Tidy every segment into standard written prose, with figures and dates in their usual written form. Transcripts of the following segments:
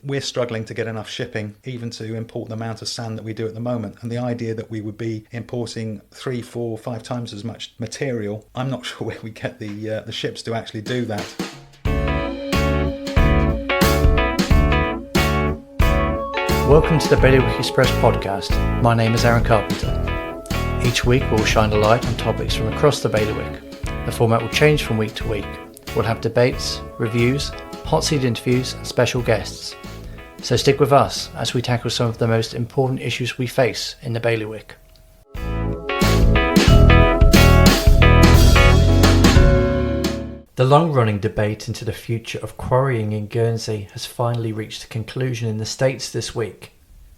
we're struggling to get enough shipping even to import the amount of sand that we do at the moment. And the idea that we would be importing 3, 4, 5 times as much material, I'm not sure where we get the ships to actually do that. Welcome to the Bailiwick Express podcast. My name is Aaron Carpenter. Each week we'll shine a light on topics from across the Bailiwick. The format will change from week to week. We'll have debates, reviews, hot seat interviews and special guests. So stick with us as we tackle some of the most important issues we face in the Bailiwick. The long-running debate into the future of quarrying in Guernsey has finally reached a conclusion in the States this week.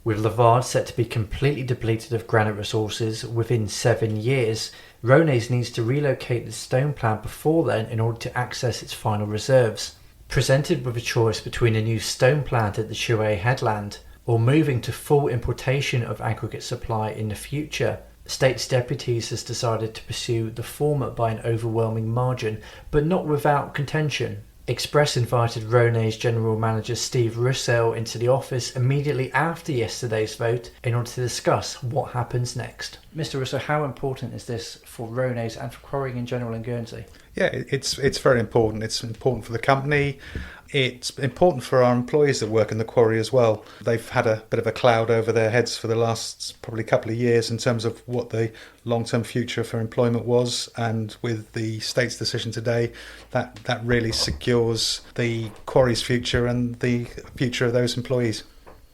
With Lavarde set to be completely depleted of granite resources within 7 years, Ronez needs to relocate the stone plant before then in order to access its final reserves. Presented with a choice between a new stone plant at the Chouet Headland or moving to full importation of aggregate supply in the future, States Deputies has decided to pursue the former by an overwhelming margin, but not without contention. Express invited Ronez General Manager Steve Roussel into the office immediately after yesterday's vote in order to discuss what happens next. Mr. Roussel, how important is this for Ronez and for quarrying in general in Guernsey? Yeah, it's very important. It's important for the company. It's important for our employees that work in the quarry as well. They've had a bit of a cloud over their heads for the last probably couple of years in terms of what the long-term future for employment was, and with the state's decision today, that really secures the quarry's future and the future of those employees.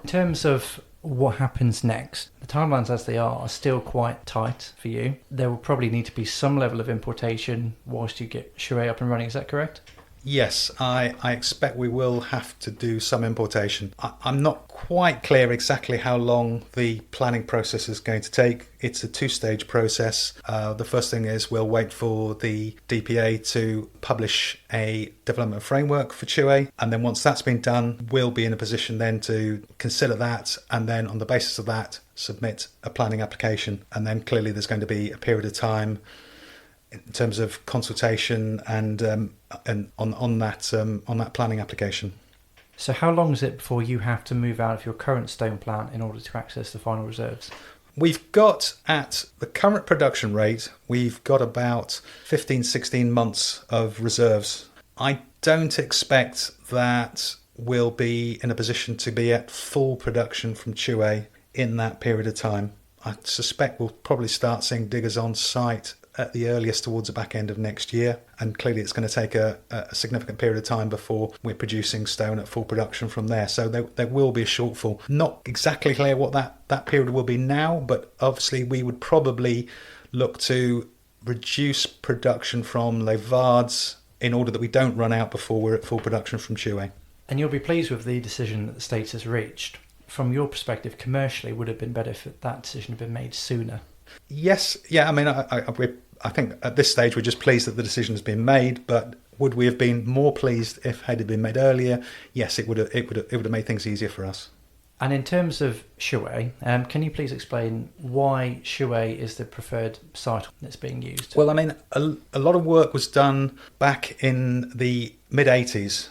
In terms of what happens next, the timelines as they are still quite tight for you. There will probably need to be some level of importation whilst you get Chouet up and running, is that correct? Yes, I expect we will have to do some importation. I'm not quite clear exactly how long the planning process is going to take. It's a 2-stage process. The first thing is we'll wait for the DPA to publish a development framework for Chouet, and then once that's been done, we'll be in a position then to consider that, and then on the basis of that, submit a planning application. And then clearly there's going to be a period of time in terms of consultation and on that planning application. So how long is it before you have to move out of your current stone plant in order to access the final reserves? We've got, at the current production rate, we've got about 15-16 months of reserves. I don't expect that we'll be in a position to be at full production from Chouet in that period of time. I suspect we'll probably start seeing diggers on site at the earliest towards the back end of next year, and clearly it's going to take a significant period of time before we're producing stone at full production from there. So there will be a shortfall. Not exactly clear what that period will be now, but obviously we would probably look to reduce production from Lavarde's in order that we don't run out before we're at full production from Chouet. And you'll be pleased with the decision that the States has reached. From your perspective, commercially, would it have been better if that decision had been made sooner? Yes, yeah. I mean, I think at this stage we're just pleased that the decision has been made. But would we have been more pleased if it had been made earlier? Yes, it would have made things easier for us. And in terms of Chouet, can you please explain why Chouet is the preferred site that's being used? Well, I mean, a lot of work was done back in the mid-80s,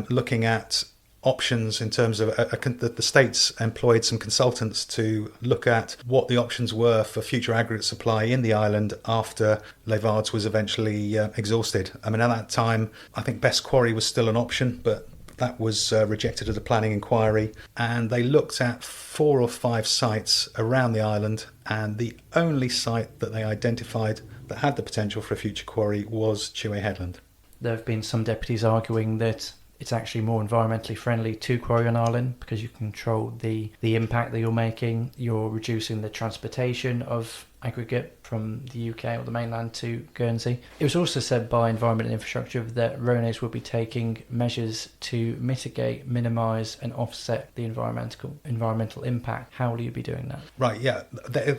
looking at options in terms of the states employed some consultants to look at what the options were for future aggregate supply in the island after Lavarde's was eventually exhausted. I mean, at that time, I think Best Quarry was still an option, but that was rejected at a planning inquiry, and they looked at 4 or 5 sites around the island, and the only site that they identified that had the potential for a future quarry was Chouet Headland. There have been some deputies arguing that it's actually more environmentally friendly to quarry on island because you control the impact that you're making. You're reducing the transportation of aggregate from the UK or the mainland to Guernsey. It was also said by Environment and Infrastructure that Ronez will be taking measures to mitigate, minimise and offset the environmental impact. How will you be doing that? Right, yeah.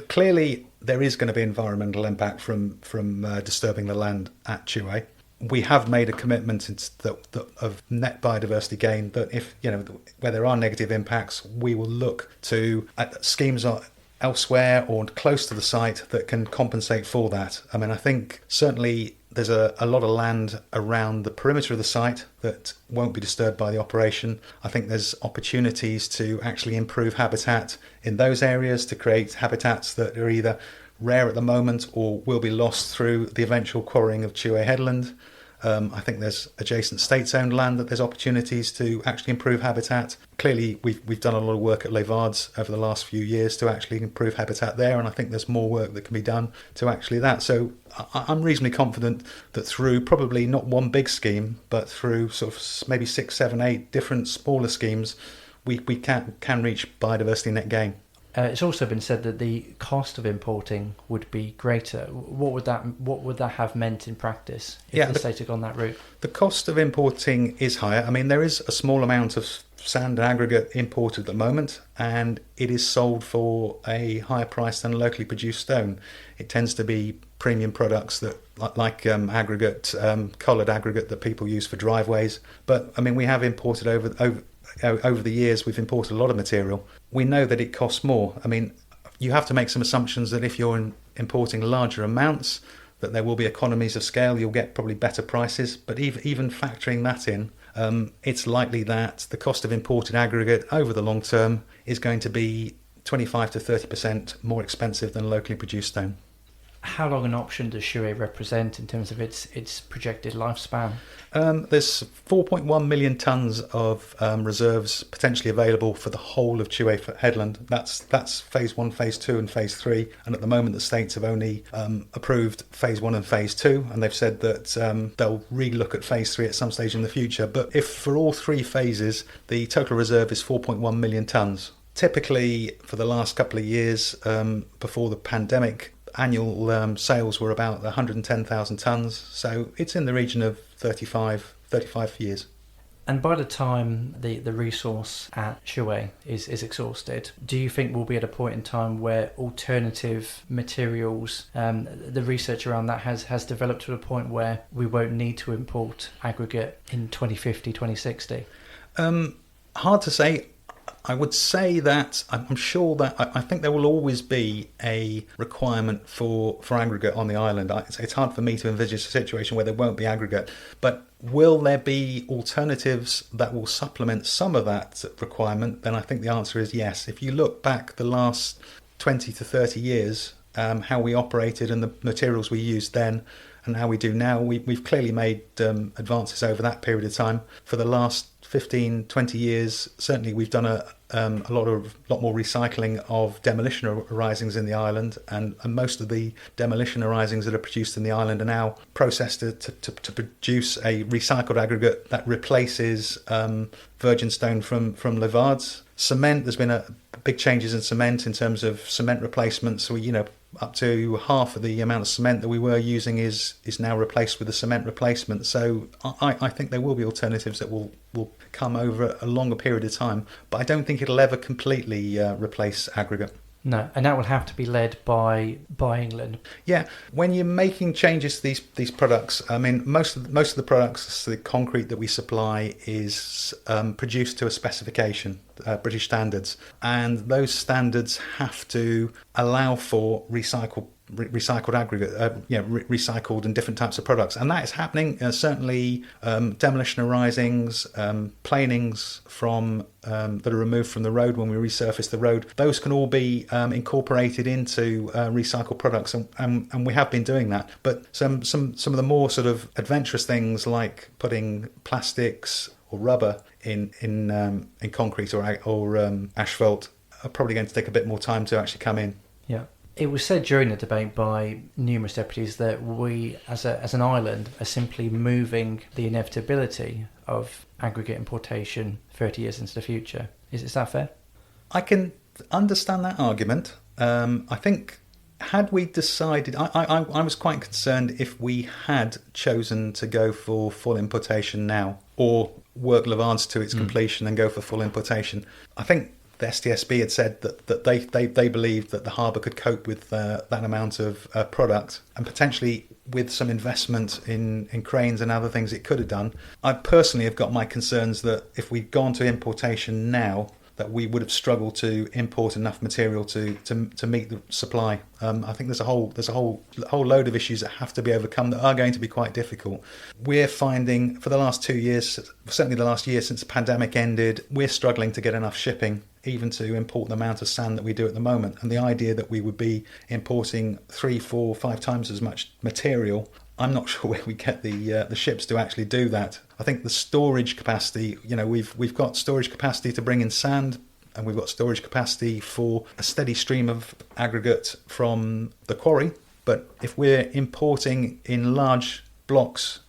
Clearly there is going to be environmental impact from disturbing the land at Chouet. We have made a commitment of net biodiversity gain, that if, where there are negative impacts, we will look to schemes elsewhere or close to the site that can compensate for that. I mean, I think certainly There's a lot of land around the perimeter of the site that won't be disturbed by the operation. I think there's opportunities to actually improve habitat in those areas, to create habitats that are either rare at the moment or will be lost through the eventual quarrying of Chouet Headland. I think there's adjacent state-owned land that there's opportunities to actually improve habitat. Clearly, we've done a lot of work at Les Vardes over the last few years to actually improve habitat there, and I think there's more work that can be done to actually that. So I'm reasonably confident that through probably not one big scheme, but through sort of maybe 6, 7, 8 different smaller schemes, we can reach biodiversity net gain. It's also been said that the cost of importing would be greater. What would that have meant in practice if the state had gone that route? The cost of importing is higher. I mean, there is a small amount of sand and aggregate imported at the moment, and it is sold for a higher price than locally produced stone. It tends to be premium products that like aggregate, coloured aggregate that people use for driveways. But I mean, we have imported over the years, we've imported a lot of material. We know that it costs more. I mean, you have to make some assumptions that if you're importing larger amounts, that there will be economies of scale, you'll get probably better prices. But even factoring that in, it's likely that the cost of imported aggregate over the long term is going to be 25 to 30% more expensive than locally produced stone. How long an option does Chouet represent in terms of its projected lifespan? There's 4.1 million tonnes of reserves potentially available for the whole of Chouet Headland. That's phase 1, phase 2 and phase 3. And at the moment the states have only approved phase 1 and phase 2, and they've said that they'll re-look at phase 3 at some stage in the future. But if for all 3 phases the total reserve is 4.1 million tonnes, typically for the last couple of years before the pandemic, annual sales were about 110,000 tonnes, so it's in the region of 35 years. And by the time the resource at Chouet is exhausted, do you think we'll be at a point in time where alternative materials, the research around that has developed to a point where we won't need to import aggregate in 2050, 2060? Hard to say. I would say that I'm sure that I think there will always be a requirement for aggregate on the island. It's hard for me to envisage a situation where there won't be aggregate, but will there be alternatives that will supplement some of that requirement? Then I think the answer is yes. If you look back the last 20 to 30 years, how we operated and the materials we used then and how we do now, we've clearly made advances over that period of time. For the last 15, 20 years, certainly we've done a lot more recycling of demolition arisings in the island, and most of the demolition arisings that are produced in the island are now processed to produce a recycled aggregate that replaces virgin stone from Les Vardes. Cement, there's been big changes in cement in terms of cement replacements. So up to half of the amount of cement that we were using is now replaced with a cement replacement. So I think there will be alternatives that will come over a longer period of time, but I don't think it'll ever completely replace aggregate. No, and that will have to be led by England. Yeah, when you're making changes to these products, I mean, most of the products, the concrete that we supply is produced to a specification, British standards, and those standards have to allow for recycled aggregate, recycled and different types of products, and that is happening. Certainly, demolition arisings, planings from that are removed from the road when we resurface the road, those can all be incorporated into recycled products, and we have been doing that. But some of the more sort of adventurous things, like putting plastics or rubber in concrete or asphalt, are probably going to take a bit more time to actually come in. Yeah. It was said during the debate by numerous deputies that we, as an island, are simply moving the inevitability of aggregate importation 30 years into the future. Is that fair? I can understand that argument. I think had we decided, I was quite concerned if we had chosen to go for full importation now, or work Les Vardes to its completion and go for full importation. I think the STSB had said that they believed that the harbour could cope with that amount of product, and potentially with some investment in cranes and other things it could have done. I personally have got my concerns that if we'd gone to importation now, that we would have struggled to import enough material to meet the supply. I think there's a whole load of issues that have to be overcome that are going to be quite difficult. We're finding for the last 2 years, certainly the last year since the pandemic ended, we're struggling to get enough shipping even to import the amount of sand that we do at the moment. And the idea that we would be importing 3, 4, 5 times as much material, I'm not sure where we get the ships to actually do that. I think the storage capacity, we've got storage capacity to bring in sand, and we've got storage capacity for a steady stream of aggregate from the quarry. But if we're importing in large blocks,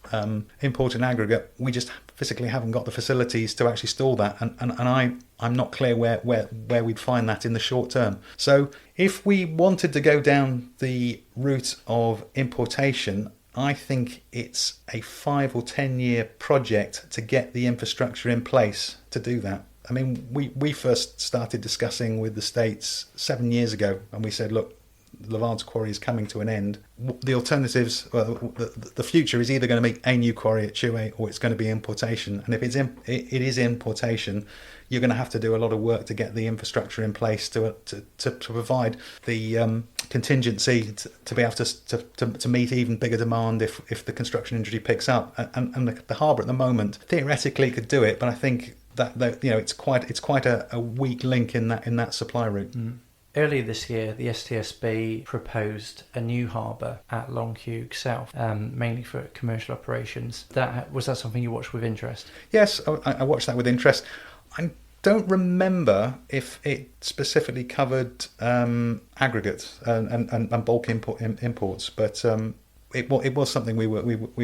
importing aggregate, we just physically haven't got the facilities to actually store that, and I'm not clear where we'd find that in the short term. So if we wanted to go down the route of importation, I think it's a 5 or 10 year project to get the infrastructure in place to do that. I mean, we first started discussing with the States 7 years ago, and we said, look, Lavard's quarry is coming to an end. The alternatives, the future is either going to be a new quarry at Chouet or it's going to be importation. And if it is importation, you're going to have to do a lot of work to get the infrastructure in place to provide the contingency to be able to meet even bigger demand if the construction industry picks up. And the harbour at the moment theoretically could do it, but I think that it's quite a weak link in that supply route. Mm. Earlier this year, the STSB proposed a new harbour at Longheugh South, mainly for commercial operations. Was that something you watched with interest? Yes, I watched that with interest. I don't remember if it specifically covered aggregate and bulk imports, but it was something we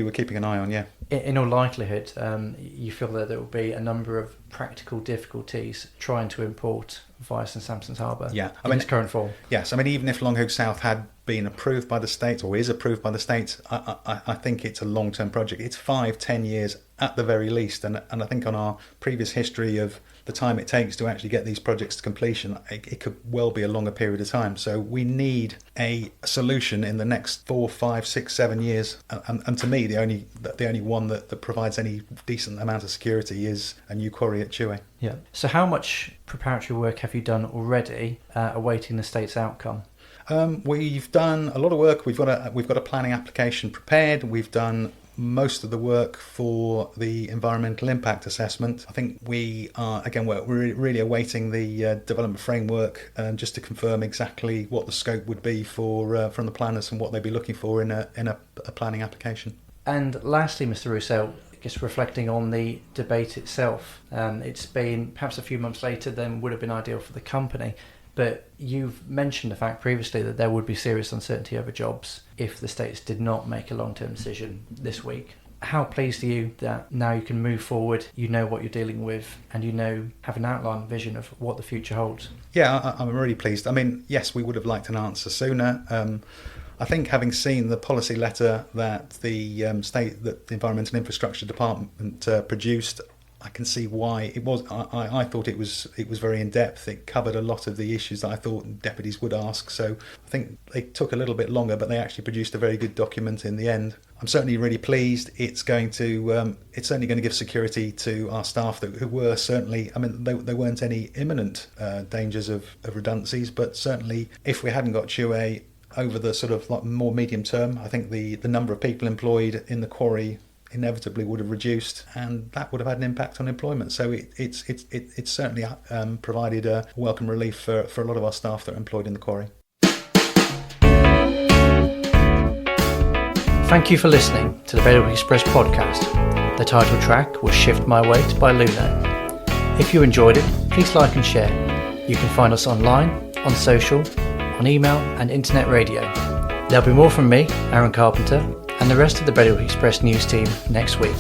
were keeping an eye on. Yeah. In all likelihood, you feel that there will be a number of practical difficulties trying to import via St Sampson's Harbour in its current form. Yes, I mean, even if Longheugh South had been approved by the States or is approved by the States, I think it's a long-term project. It's 5-10 years at the very least, and I think on our previous history of the time it takes to actually get these projects to completion, it could well be a longer period of time. So we need a solution in the next 4, 5, 6, 7 years, and to me the only one that provides any decent amount of security is a new quarry at Chouet. Yeah. So how much preparatory work have you done already, awaiting the state's outcome? We've done a lot of work. We've got a planning application prepared. We've done most of the work for the environmental impact assessment. I think we're really awaiting the development framework just to confirm exactly what the scope would be for from the planners and what they'd be looking for in a planning application. And lastly, Mr. Roussel, just reflecting on the debate itself, it's been perhaps a few months later than would have been ideal for the company. But you've mentioned the fact previously that there would be serious uncertainty over jobs if the States did not make a long-term decision this week. How pleased are you that now you can move forward, you know what you're dealing with, and have an outline vision of what the future holds? Yeah, I'm really pleased. I mean, yes, we would have liked an answer sooner. I think having seen the policy letter that the Environmental Infrastructure Department produced, I can see why it was. I thought it was very in depth. It covered a lot of the issues that I thought deputies would ask. So I think they took a little bit longer, but they actually produced a very good document in the end. I'm certainly really pleased. It's certainly going to give security to our staff who were certainly. I mean, there weren't any imminent dangers of redundancies, but certainly if we hadn't got Chouet over the sort of like more medium term, I think the number of people employed in the quarry inevitably would have reduced, and that would have had an impact on employment. So it's certainly provided a welcome relief for a lot of our staff that are employed in the quarry. Thank you for listening to the Bailiwick Express podcast. The title track was Shift My Weight by Luno. If you enjoyed it, please like and share. You can find us online, on social, on email and internet radio. There'll be more from me, Aaron Carpenter, and the rest of the Bailiwick Express news team next week.